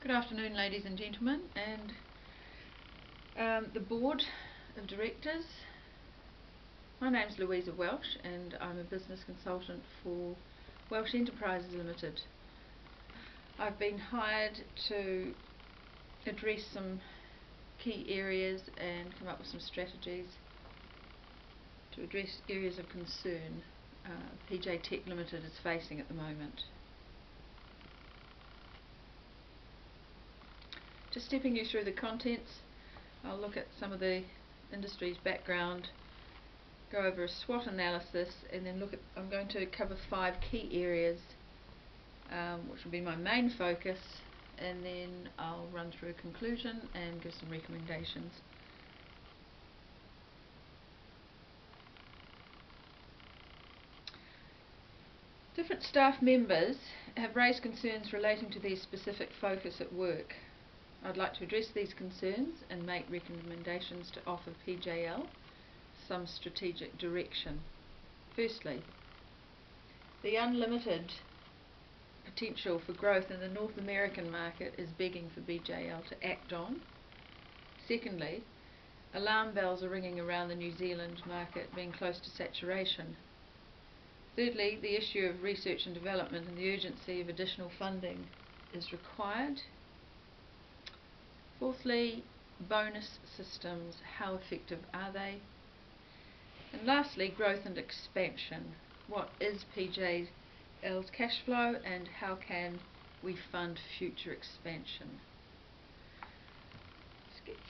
Good afternoon, ladies and gentlemen, and the Board of Directors. My name's Louisa Welsh and I'm a business consultant for Welsh Enterprises Limited. I've been hired to address some key areas and come up with some strategies to address areas of concern PJ Tech Limited is facing at the moment. Just stepping you through the contents, I'll look at some of the industry's background, go over a SWOT analysis, and then I'm going to cover 5 key areas which will be my main focus, and then I'll run through a conclusion and give some recommendations. Different staff members have raised concerns relating to their specific focus at work. I'd like to address these concerns and make recommendations to offer PJL some strategic direction. Firstly, the unlimited potential for growth in the North American market is begging for PJL to act on. Secondly, alarm bells are ringing around the New Zealand market being close to saturation. Thirdly, the issue of research and development and the urgency of additional funding is required. Fourthly, bonus systems, how effective are they? And lastly, growth and expansion. What is PJL's cash flow and how can we fund future expansion?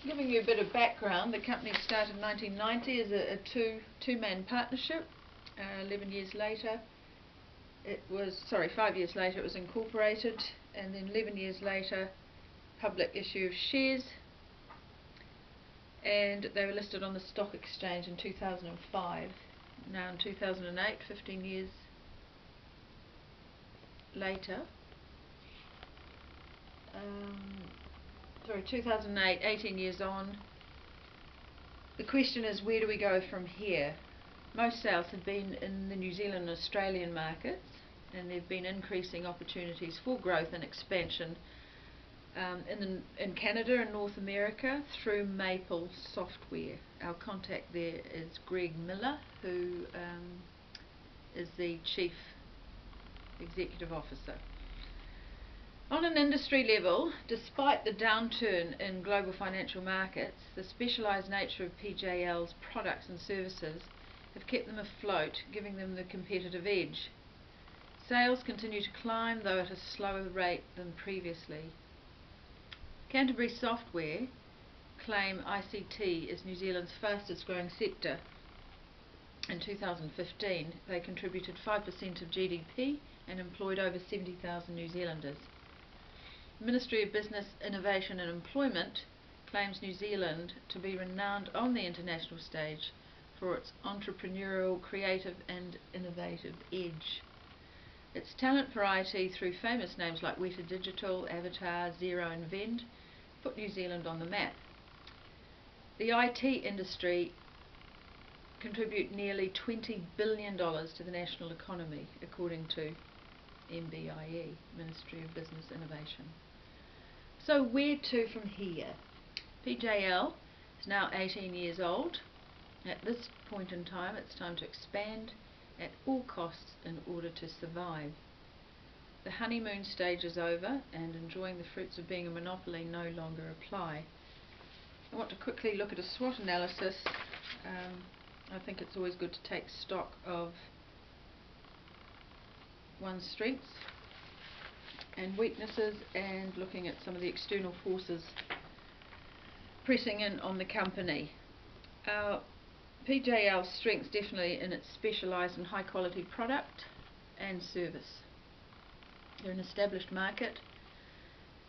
Giving you a bit of background, the company started in 1990 as a two-man partnership. 5 years later it was incorporated, and then 11 years later public issue of shares, and they were listed on the stock exchange in 2005. Now in 2008, 15 years later, 2008, 18 years on, the question is, where do we go from here? Most sales have been in the New Zealand and Australian markets, and there have been increasing opportunities for growth and expansion in Canada and North America through Maple Software. Our contact there is Greg Miller, who is the Chief Executive Officer. On an industry level, despite the downturn in global financial markets, the specialised nature of PJL's products and services have kept them afloat, giving them the competitive edge. Sales continue to climb, though at a slower rate than previously. Canterbury Software claim ICT is New Zealand's fastest growing sector. In 2015, they contributed 5% of GDP and employed over 70,000 New Zealanders. The Ministry of Business, Innovation and Employment claims New Zealand to be renowned on the international stage for its entrepreneurial, creative and innovative edge. Its talent variety through famous names like Weta Digital, Avatar, Xero and Vend put New Zealand on the map. The IT industry contribute nearly $20 billion to the national economy, according to MBIE, Ministry of Business Innovation. So where to from here? PJL is now 18 years old. At this point in time, it's time to expand at all costs in order to survive. The honeymoon stage is over, and enjoying the fruits of being a monopoly no longer apply. I want to quickly look at a SWOT analysis. I think it's always good to take stock of one's strengths and weaknesses, and looking at some of the external forces pressing in on the company. PJL's strengths definitely in its specialised and high quality product and service. They're an established market.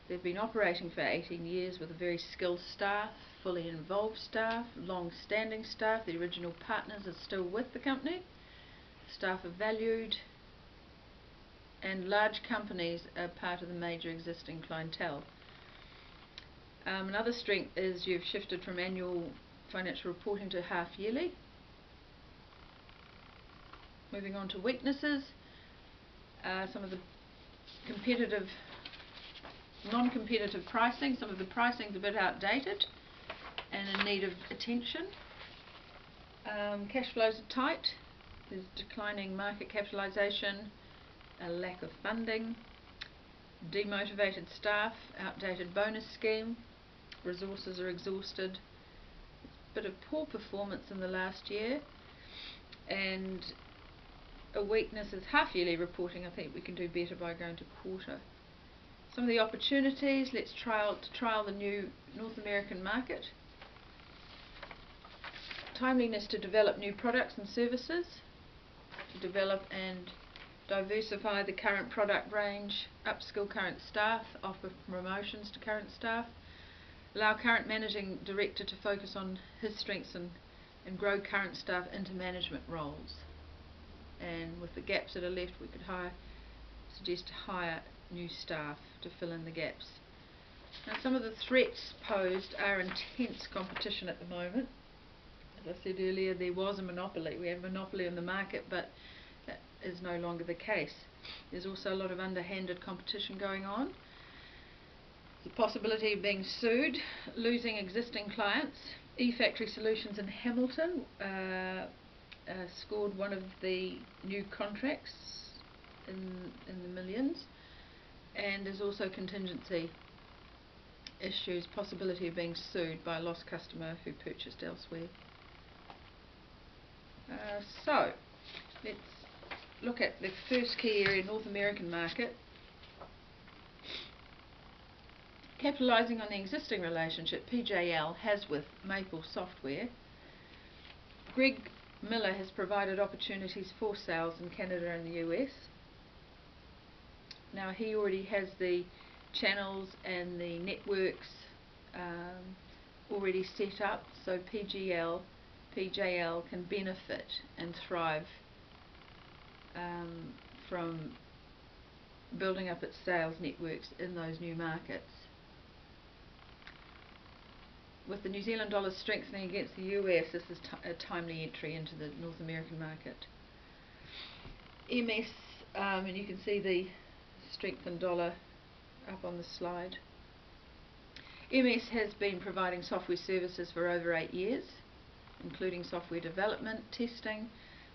They've been operating for 18 years with a very skilled staff, fully involved staff, long-standing staff. The original partners are still with the company. Staff are valued, and large companies are part of the major existing clientele. Another strength is you've shifted from annual financial reporting to half yearly. Moving on to weaknesses, some of the competitive Non-competitive pricing. Some of the pricing is a bit outdated and in need of attention. Cash flows are tight. There's declining market capitalisation, a lack of funding, demotivated staff, outdated bonus scheme, resources are exhausted, a bit of poor performance in the last year, and a weakness is half-yearly reporting. I think we can do better by going to quarter. Some of the opportunities, let's trial the new North American market. Timeliness to develop new products and services, to develop and diversify the current product range, upskill current staff, offer promotions to current staff, allow current managing director to focus on his strengths and grow current staff into management roles. And with the gaps that are left, we could suggest to hire new staff to fill in the gaps. Now, some of the threats posed are intense competition at the moment. As I said earlier, there was a monopoly. We had a monopoly on the market, but that is no longer the case. There's also a lot of underhanded competition going on. The possibility of being sued, losing existing clients. eFactory Solutions in Hamilton scored one of the new contracts in the millions, and there's also contingency issues, possibility of being sued by a lost customer who purchased elsewhere. So let's look at the first key area, North American market. Capitalising on the existing relationship PJL has with Maple Software, Greg Miller has provided opportunities for sales in Canada and the US. Now he already has the channels and the networks already set up, so PJL can benefit and thrive from building up its sales networks in those new markets. With the New Zealand dollar strengthening against the US, this is a timely entry into the North American market. MS, and you can see the strengthened dollar up on the slide. MS has been providing software services for over 8 years, including software development, testing,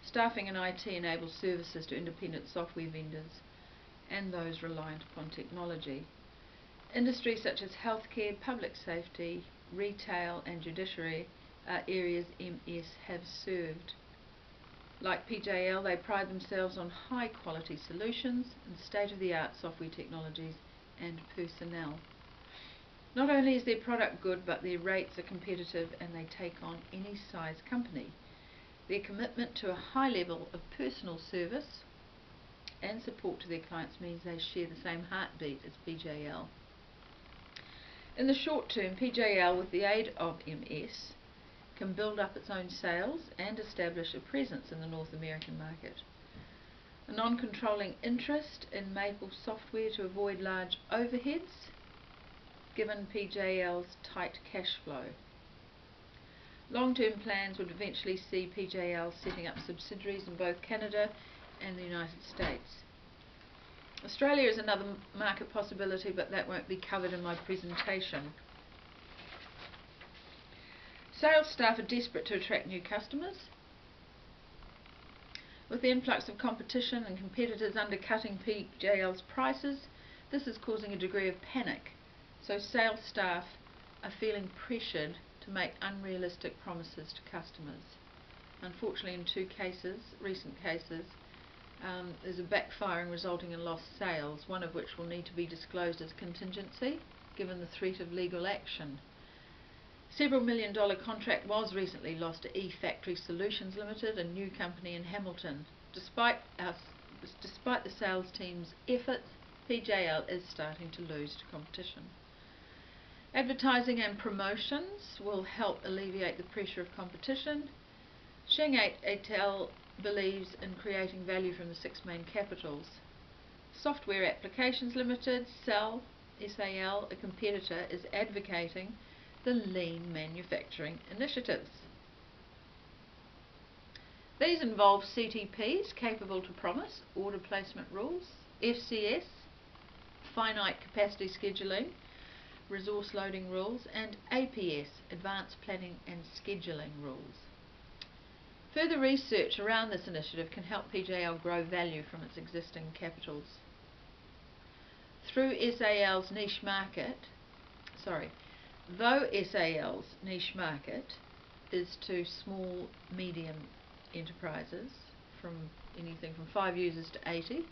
staffing and IT-enabled services to independent software vendors and those reliant upon technology. Industries such as healthcare, public safety, retail and judiciary are areas MS have served. Like PJL, they pride themselves on high quality solutions and state-of-the-art software technologies and personnel. Not only is their product good, but their rates are competitive and they take on any size company. Their commitment to a high level of personal service and support to their clients means they share the same heartbeat as PJL. In the short term, PJL, with the aid of MS, can build up its own sales and establish a presence in the North American market. A non-controlling interest in Maple Software to avoid large overheads, given PJL's tight cash flow. Long-term plans would eventually see PJL setting up subsidiaries in both Canada and the United States. Australia is another market possibility, but that won't be covered in my presentation. Sales staff are desperate to attract new customers. With the influx of competition and competitors undercutting PJL's prices, this is causing a degree of panic. So sales staff are feeling pressured to make unrealistic promises to customers. Unfortunately, in 2 cases, recent cases, there's a backfiring resulting in lost sales, one of which will need to be disclosed as contingency, given the threat of legal action. Several million-dollar contract was recently lost to eFactory Solutions Limited, a new company in Hamilton. Despite the sales team's efforts, PJL is starting to lose to competition. Advertising and promotions will help alleviate the pressure of competition. Sheng et al. Believes in creating value from the 6 main capitals. Software Applications Limited, SAL, a competitor, is advocating the lean manufacturing initiatives. These involve CTPs, capable to promise, order placement rules, FCS, finite capacity scheduling, resource loading rules, and APS, advanced planning and scheduling rules. Further research around this initiative can help PJL grow value from its existing capitals. Though SAL's niche market is to small, medium enterprises from anything from 5 users to 80,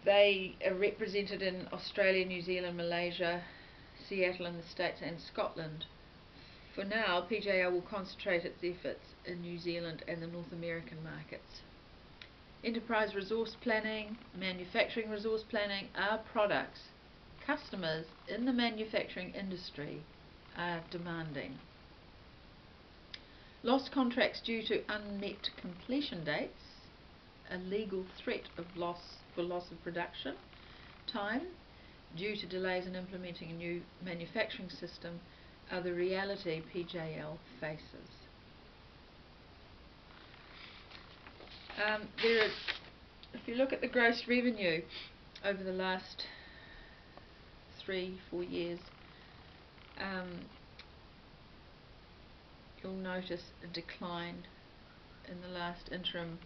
they are represented in Australia, New Zealand, Malaysia, Seattle in the States, and Scotland. For now, PJL will concentrate its efforts in New Zealand and the North American markets. Enterprise resource planning, manufacturing resource planning are products customers in the manufacturing industry are demanding. Lost contracts due to unmet completion dates, a legal threat of loss of production time due to delays in implementing a new manufacturing system are the reality PJL faces. If you look at the gross revenue over the last 3-4 years, you'll notice a decline in the last interim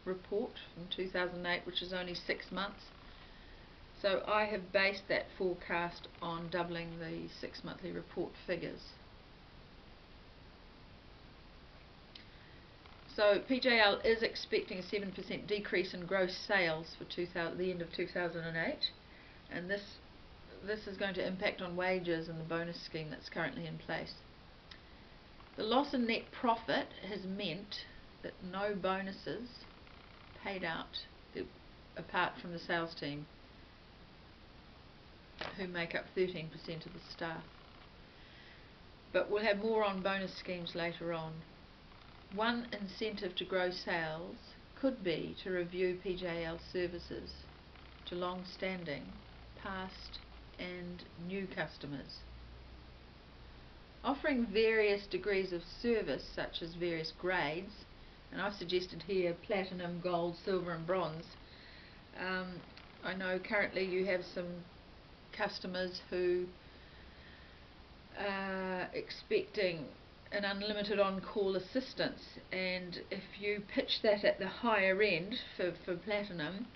report from 2008, which is only 6 months. So I have based that forecast on doubling the 6-monthly report figures. So PJL is expecting a 7% decrease in gross sales for the end of 2008, and this is going to impact on wages and the bonus scheme that's currently in place. The loss in net profit has meant that no bonuses paid out apart from the sales team, who make up 13% of the staff. But we'll have more on bonus schemes later on. One incentive to grow sales could be to review PJL services to long-standing, past and new customers. Offering various degrees of service, such as various grades, and I've suggested here platinum, gold, silver and bronze. I know currently you have some customers who are expecting an unlimited on-call assistance, and if you pitch that at the higher end for platinum,